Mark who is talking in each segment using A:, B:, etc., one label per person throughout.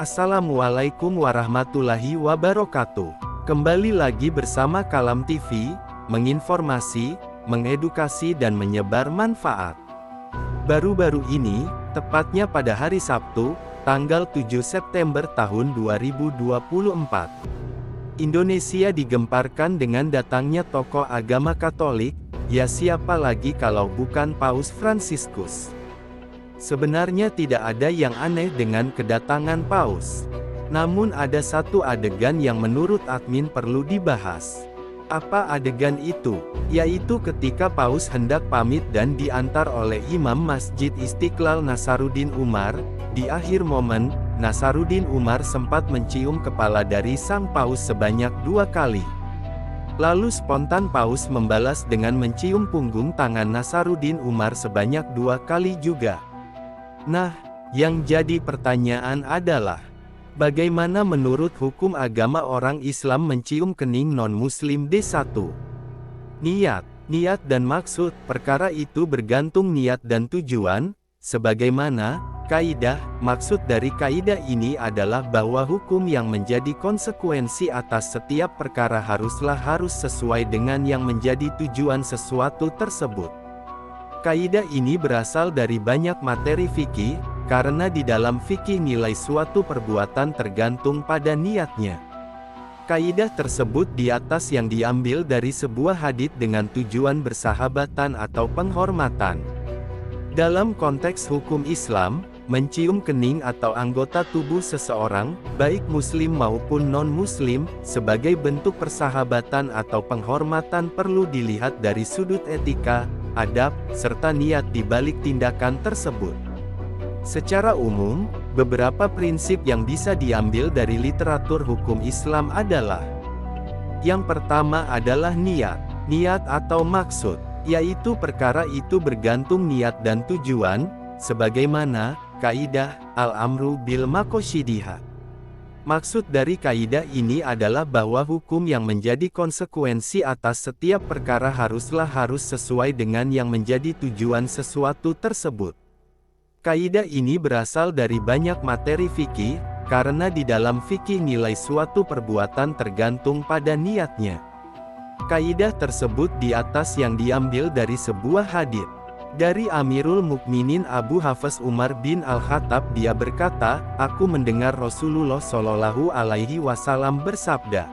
A: Assalamualaikum warahmatullahi wabarakatuh. Kembali lagi bersama Kalam TV, menginformasi, mengedukasi dan menyebar manfaat. Baru-baru ini, tepatnya pada hari Sabtu, tanggal 7 September tahun 2024. Indonesia digemparkan dengan datangnya tokoh agama Katolik, ya siapa lagi kalau bukan Paus Fransiskus. Sebenarnya tidak ada yang aneh dengan kedatangan Paus. Namun ada satu adegan yang menurut admin perlu dibahas. Apa adegan itu? Yaitu ketika Paus hendak pamit dan diantar oleh Imam Masjid Istiqlal Nasaruddin Umar. Di akhir momen, Nasaruddin Umar sempat mencium kepala dari sang Paus sebanyak 2 kali. Lalu spontan Paus membalas dengan mencium punggung tangan Nasaruddin Umar sebanyak 2 kali juga. Nah, yang jadi pertanyaan adalah, bagaimana menurut hukum agama orang Islam mencium kening non-muslim? D1. Niat dan maksud perkara itu bergantung niat dan tujuan, sebagaimana kaidah. Maksud dari kaidah ini adalah bahwa hukum yang menjadi konsekuensi atas setiap perkara harus sesuai dengan yang menjadi tujuan sesuatu tersebut. Kaidah ini berasal dari banyak materi fikih, karena di dalam fikih nilai suatu perbuatan tergantung pada niatnya. Kaidah tersebut di atas yang diambil dari sebuah hadits dengan tujuan bersahabatan atau penghormatan. Dalam konteks hukum Islam, mencium kening atau anggota tubuh seseorang, baik muslim maupun non-muslim, sebagai bentuk persahabatan atau penghormatan perlu dilihat dari sudut etika, adab, serta niat di balik tindakan tersebut. Secara umum, beberapa prinsip yang bisa diambil dari literatur hukum Islam adalah: yang pertama adalah niat atau maksud, yaitu perkara itu bergantung niat dan tujuan, sebagaimana kaidah al-amru bil maqasidih. Maksud dari kaidah ini adalah bahwa hukum yang menjadi konsekuensi atas setiap perkara harus sesuai dengan yang menjadi tujuan sesuatu tersebut. Kaidah ini berasal dari banyak materi fikih, karena di dalam fikih nilai suatu perbuatan tergantung pada niatnya. Kaidah tersebut di atas yang diambil dari sebuah hadits. Dari Amirul Mukminin Abu Hafs Umar bin Al-Khattab, dia berkata, "Aku mendengar Rasulullah Shallallahu Alaihi Wasallam bersabda,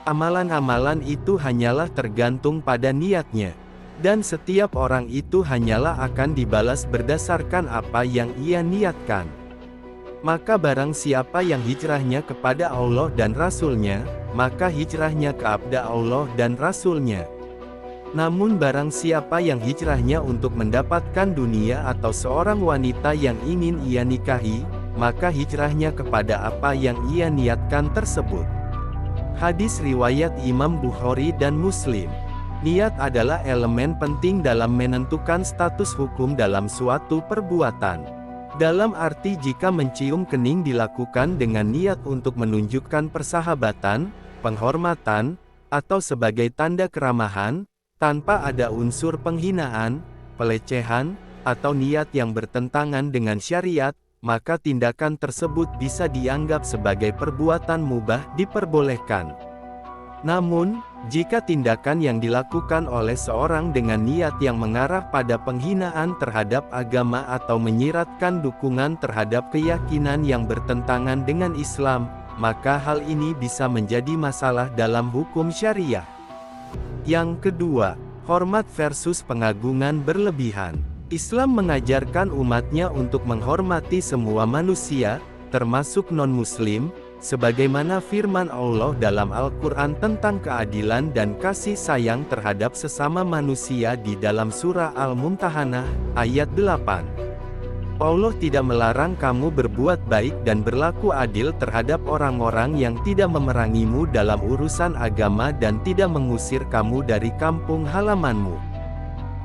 A: amalan-amalan itu hanyalah tergantung pada niatnya, dan setiap orang itu hanyalah akan dibalas berdasarkan apa yang ia niatkan. Maka barang siapa yang hijrahnya kepada Allah dan Rasul-Nya, maka hijrahnya kepada Allah dan Rasul-Nya. Namun barang siapa yang hijrahnya untuk mendapatkan dunia atau seorang wanita yang ingin ia nikahi, maka hijrahnya kepada apa yang ia niatkan tersebut." Hadis riwayat Imam Bukhari dan Muslim. Niat adalah elemen penting dalam menentukan status hukum dalam suatu perbuatan. Dalam arti jika mencium kening dilakukan dengan niat untuk menunjukkan persahabatan, penghormatan, atau sebagai tanda keramahan, tanpa ada unsur penghinaan, pelecehan, atau niat yang bertentangan dengan syariat, maka tindakan tersebut bisa dianggap sebagai perbuatan mubah diperbolehkan. Namun, jika tindakan yang dilakukan oleh seorang dengan niat yang mengarah pada penghinaan terhadap agama atau menyiratkan dukungan terhadap keyakinan yang bertentangan dengan Islam, maka hal ini bisa menjadi masalah dalam hukum syariah. Yang kedua, hormat versus pengagungan berlebihan. Islam mengajarkan umatnya untuk menghormati semua manusia, termasuk non-muslim, sebagaimana firman Allah dalam Al-Quran tentang keadilan dan kasih sayang terhadap sesama manusia di dalam surah Al-Mumtahanah, ayat 8. Allah tidak melarang kamu berbuat baik dan berlaku adil terhadap orang-orang yang tidak memerangimu dalam urusan agama dan tidak mengusir kamu dari kampung halamanmu.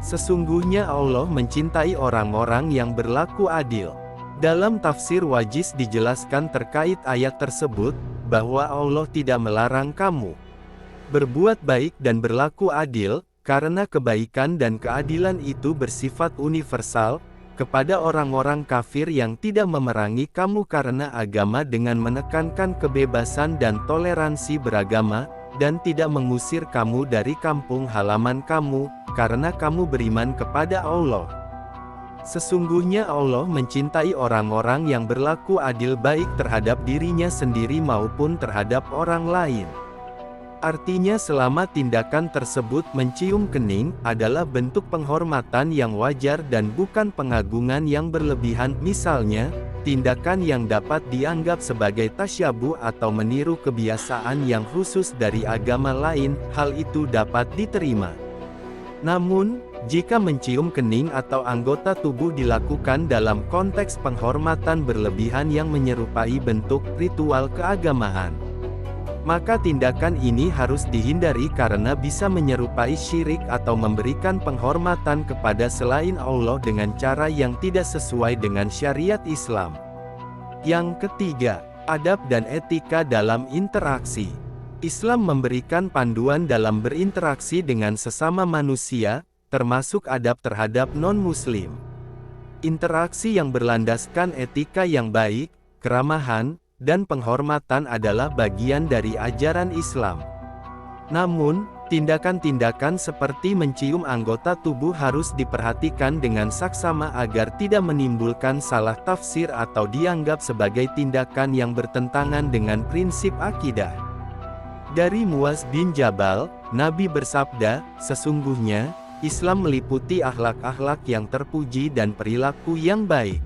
A: Sesungguhnya Allah mencintai orang-orang yang berlaku adil. Dalam tafsir Wajiz dijelaskan terkait ayat tersebut, bahwa Allah tidak melarang kamu berbuat baik dan berlaku adil, karena kebaikan dan keadilan itu bersifat universal, kepada orang-orang kafir yang tidak memerangi kamu karena agama dengan menekankan kebebasan dan toleransi beragama, dan tidak mengusir kamu dari kampung halaman kamu, karena kamu beriman kepada Allah. Sesungguhnya Allah mencintai orang-orang yang berlaku adil baik terhadap dirinya sendiri maupun terhadap orang lain. Artinya selama tindakan tersebut mencium kening, adalah bentuk penghormatan yang wajar dan bukan pengagungan yang berlebihan. Misalnya, tindakan yang dapat dianggap sebagai tasyabuh atau meniru kebiasaan yang khusus dari agama lain, hal itu dapat diterima. Namun, jika mencium kening atau anggota tubuh dilakukan dalam konteks penghormatan berlebihan yang menyerupai bentuk ritual keagamaan, maka tindakan ini harus dihindari karena bisa menyerupai syirik atau memberikan penghormatan kepada selain Allah dengan cara yang tidak sesuai dengan syariat Islam. Yang ketiga, adab dan etika dalam interaksi. Islam memberikan panduan dalam berinteraksi dengan sesama manusia, termasuk adab terhadap non-muslim. Interaksi yang berlandaskan etika yang baik, keramahan, dan penghormatan adalah bagian dari ajaran Islam. Namun, tindakan-tindakan seperti mencium anggota tubuh harus diperhatikan dengan saksama agar tidak menimbulkan salah tafsir atau dianggap sebagai tindakan yang bertentangan dengan prinsip akidah. Dari Muaz bin Jabal, Nabi bersabda, "Sesungguhnya, Islam meliputi akhlak-akhlak yang terpuji dan perilaku yang baik.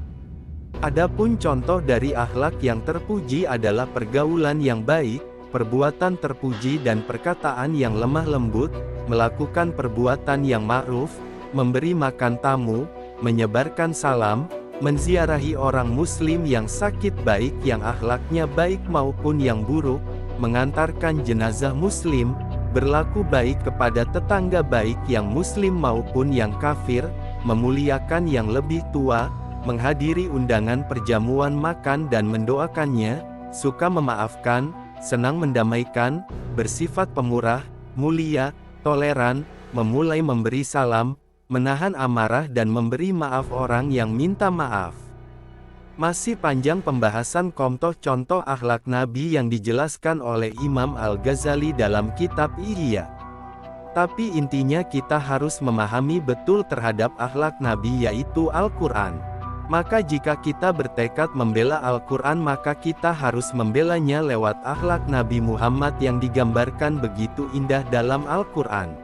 A: Adapun contoh dari akhlak yang terpuji adalah pergaulan yang baik, perbuatan terpuji dan perkataan yang lemah lembut, melakukan perbuatan yang ma'ruf, memberi makan tamu, menyebarkan salam, menziarahi orang muslim yang sakit baik yang akhlaknya baik maupun yang buruk, mengantarkan jenazah muslim, berlaku baik kepada tetangga baik yang muslim maupun yang kafir, memuliakan yang lebih tua, menghadiri undangan perjamuan makan dan mendoakannya, suka memaafkan, senang mendamaikan, bersifat pemurah, mulia, toleran, memulai memberi salam, menahan amarah dan memberi maaf orang yang minta maaf." Masih panjang pembahasan contoh-contoh akhlak Nabi yang dijelaskan oleh Imam Al-Ghazali dalam kitab Ihya. Tapi intinya kita harus memahami betul terhadap akhlak Nabi yaitu Al-Quran. Maka jika kita bertekad membela Al-Quran maka kita harus membelanya lewat akhlak Nabi Muhammad yang digambarkan begitu indah dalam Al-Quran.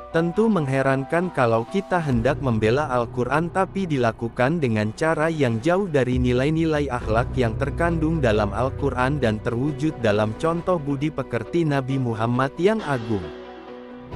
A: Tentu mengherankan kalau kita hendak membela Al-Quran tapi dilakukan dengan cara yang jauh dari nilai-nilai akhlak yang terkandung dalam Al-Quran dan terwujud dalam contoh budi pekerti Nabi Muhammad yang agung.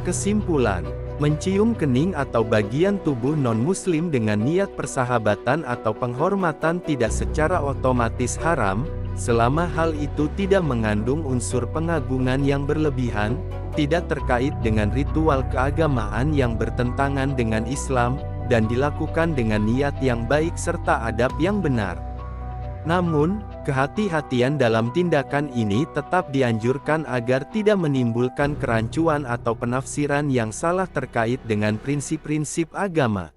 A: Kesimpulan, mencium kening atau bagian tubuh non-muslim dengan niat persahabatan atau penghormatan tidak secara otomatis haram, selama hal itu tidak mengandung unsur pengagungan yang berlebihan, tidak terkait dengan ritual keagamaan yang bertentangan dengan Islam, dan dilakukan dengan niat yang baik serta adab yang benar. Namun, kehati-hatian dalam tindakan ini tetap dianjurkan agar tidak menimbulkan kerancuan atau penafsiran yang salah terkait dengan prinsip-prinsip agama.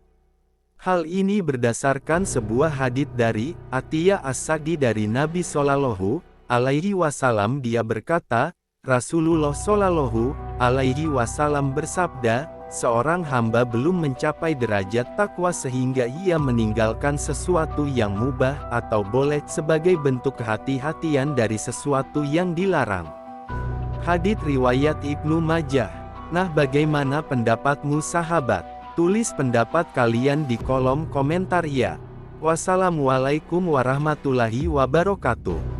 A: Hal ini berdasarkan sebuah hadits dari Atiyah As-Sa'di dari Nabi Shallallahu Alaihi Wasallam. Dia berkata, Rasulullah Shallallahu Alaihi Wasallam bersabda, "Seorang hamba belum mencapai derajat takwa sehingga ia meninggalkan sesuatu yang mubah atau boleh sebagai bentuk kehati-hatian dari sesuatu yang dilarang." Hadits riwayat Ibnu Majah. Nah, bagaimana pendapatmu sahabat? Tulis pendapat kalian di kolom komentar ya. Wassalamualaikum warahmatullahi wabarakatuh.